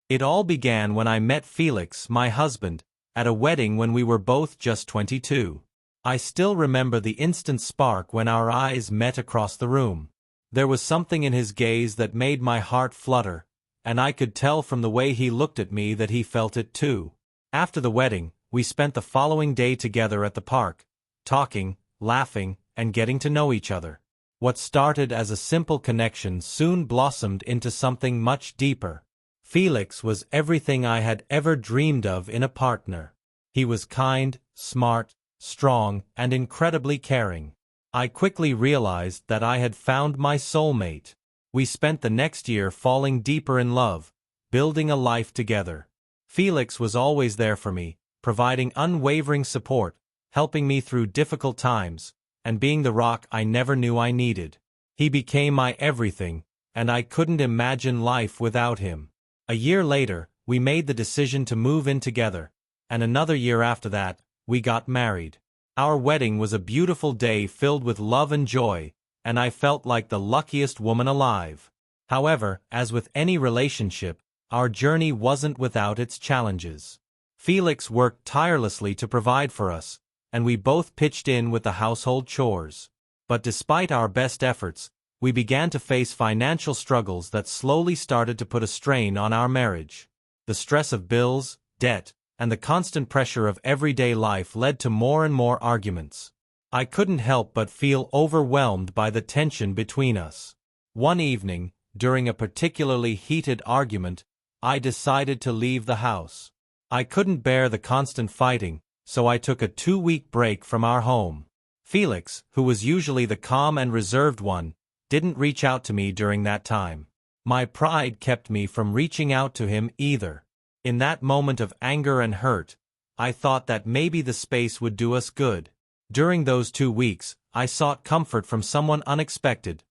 It all began when I met Felix, my husband, at a wedding when we were both just 22. I still remember the instant spark when our eyes met across the room. There was something in his gaze that made my heart flutter, and I could tell from the way he looked at me that he felt it too. After the wedding, we spent the following day together at the park, talking, laughing, and getting to know each other. What started as a simple connection soon blossomed into something much deeper. Felix was everything I had ever dreamed of in a partner. He was kind, smart, strong, and incredibly caring. I quickly realized that I had found my soulmate. We spent the next year falling deeper in love, building a life together. Felix was always there for me, providing unwavering support, helping me through difficult times, and being the rock I never knew I needed. He became my everything, and I couldn't imagine life without him. A year later, we made the decision to move in together, and another year after that, we got married. Our wedding was a beautiful day filled with love and joy, and I felt like the luckiest woman alive. However, as with any relationship, our journey wasn't without its challenges. Felix worked tirelessly to provide for us, and we both pitched in with the household chores. But despite our best efforts, we began to face financial struggles that slowly started to put a strain on our marriage. The stress of bills, debt, and the constant pressure of everyday life led to more and more arguments. I couldn't help but feel overwhelmed by the tension between us. One evening, during a particularly heated argument, I decided to leave the house. I couldn't bear the constant fighting, so I took a 2-week break from our home. Felix, who was usually the calm and reserved one, didn't reach out to me during that time. My pride kept me from reaching out to him either. In that moment of anger and hurt, I thought that maybe the space would do us good. During those 2 weeks, I sought comfort from someone unexpected.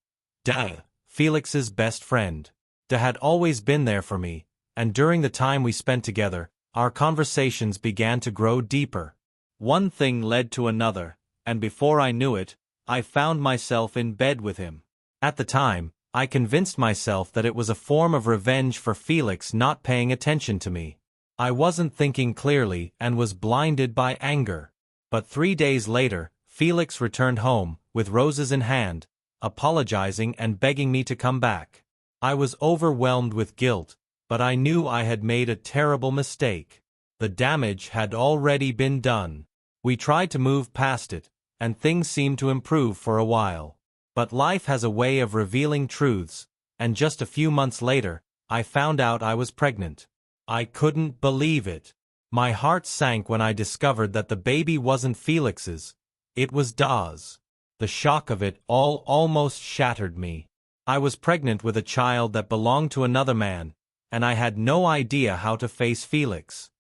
Felix's best friend. Had always been there for me, and during the time we spent together, our conversations began to grow deeper. One thing led to another, and before I knew it, I found myself in bed with him. At the time, I convinced myself that it was a form of revenge for Felix not paying attention to me. I wasn't thinking clearly and was blinded by anger. But 3 days later, Felix returned home, with roses in hand, apologizing and begging me to come back. I was overwhelmed with guilt, but I knew I had made a terrible mistake. The damage had already been done. We tried to move past it, and things seemed to improve for a while. But life has a way of revealing truths, and just a few months later, I found out I was pregnant. I couldn't believe it. My heart sank when I discovered that the baby wasn't Felix's, it was Da's. The shock of it all almost shattered me. I was pregnant with a child that belonged to another man, and I had no idea how to face Felix.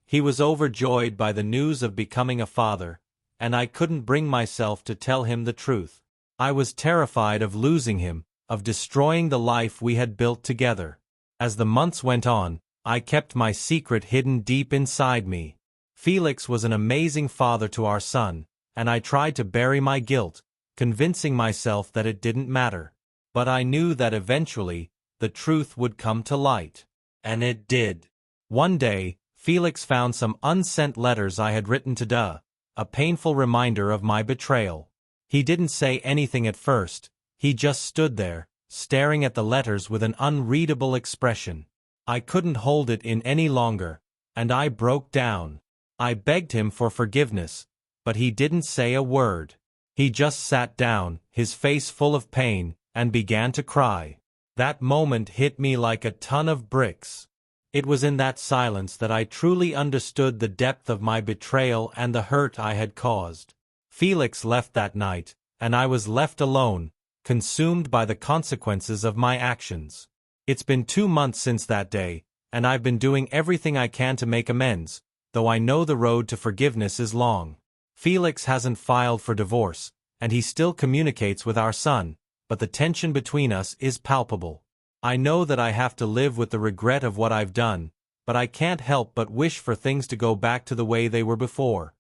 He was overjoyed by the news of becoming a father, and I couldn't bring myself to tell him the truth. I was terrified of losing him, of destroying the life we had built together. As the months went on, I kept my secret hidden deep inside me. Felix was an amazing father to our son, and I tried to bury my guilt, convincing myself that it didn't matter. But I knew that eventually, the truth would come to light. And it did. One day, Felix found some unsent letters I had written to Da, a painful reminder of my betrayal. He didn't say anything at first, he just stood there, staring at the letters with an unreadable expression. I couldn't hold it in any longer, and I broke down. I begged him for forgiveness, but he didn't say a word. He just sat down, his face full of pain, and began to cry. That moment hit me like a ton of bricks. It was in that silence that I truly understood the depth of my betrayal and the hurt I had caused. Felix left that night, and I was left alone, consumed by the consequences of my actions. It's been 2 months since that day, and I've been doing everything I can to make amends, though I know the road to forgiveness is long. Felix hasn't filed for divorce, and he still communicates with our son, but the tension between us is palpable. I know that I have to live with the regret of what I've done, but I can't help but wish for things to go back to the way they were before.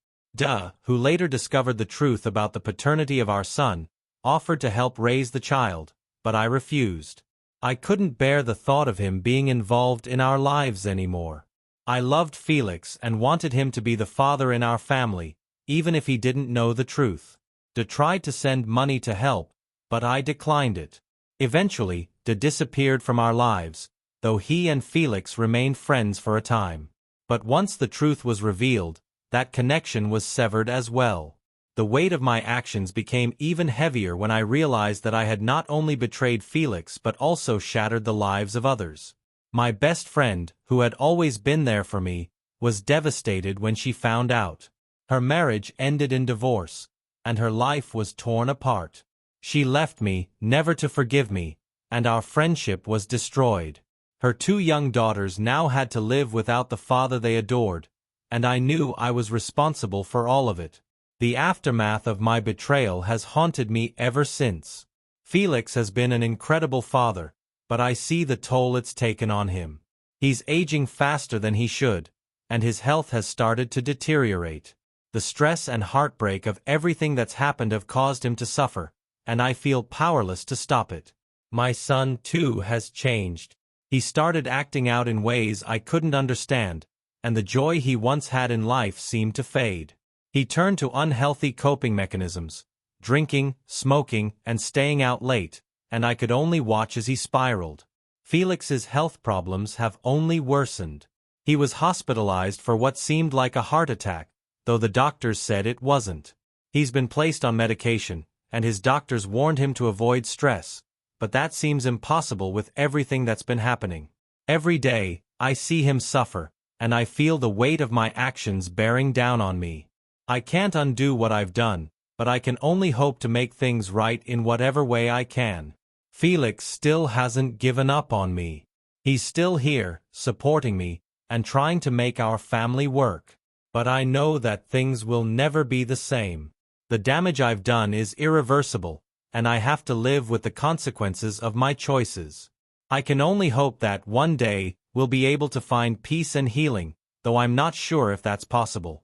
Who later discovered the truth about the paternity of our son, offered to help raise the child, but I refused. I couldn't bear the thought of him being involved in our lives anymore. I loved Felix and wanted him to be the father in our family, even if he didn't know the truth. De tried to send money to help, but I declined it. Eventually, De disappeared from our lives, though he and Felix remained friends for a time. But once the truth was revealed, that connection was severed as well. The weight of my actions became even heavier when I realized that I had not only betrayed Felix but also shattered the lives of others. My best friend, who had always been there for me, was devastated when she found out. Her marriage ended in divorce, and her life was torn apart. She left me, never to forgive me, and our friendship was destroyed. Her 2 young daughters now had to live without the father they adored, and I knew I was responsible for all of it. The aftermath of my betrayal has haunted me ever since. Felix has been an incredible father, but I see the toll it's taken on him. He's aging faster than he should, and his health has started to deteriorate. The stress and heartbreak of everything that's happened have caused him to suffer, and I feel powerless to stop it. My son, too, has changed. He started acting out in ways I couldn't understand, and the joy he once had in life seemed to fade. He turned to unhealthy coping mechanisms, drinking, smoking, and staying out late, and I could only watch as he spiraled. Felix's health problems have only worsened. He was hospitalized for what seemed like a heart attack, though the doctors said it wasn't. He's been placed on medication, and his doctors warned him to avoid stress, but that seems impossible with everything that's been happening. Every day, I see him suffer, and I feel the weight of my actions bearing down on me. I can't undo what I've done, but I can only hope to make things right in whatever way I can. Felix still hasn't given up on me. He's still here, supporting me, and trying to make our family work. But I know that things will never be the same. The damage I've done is irreversible, and I have to live with the consequences of my choices. I can only hope that one day we'll be able to find peace and healing, though I'm not sure if that's possible.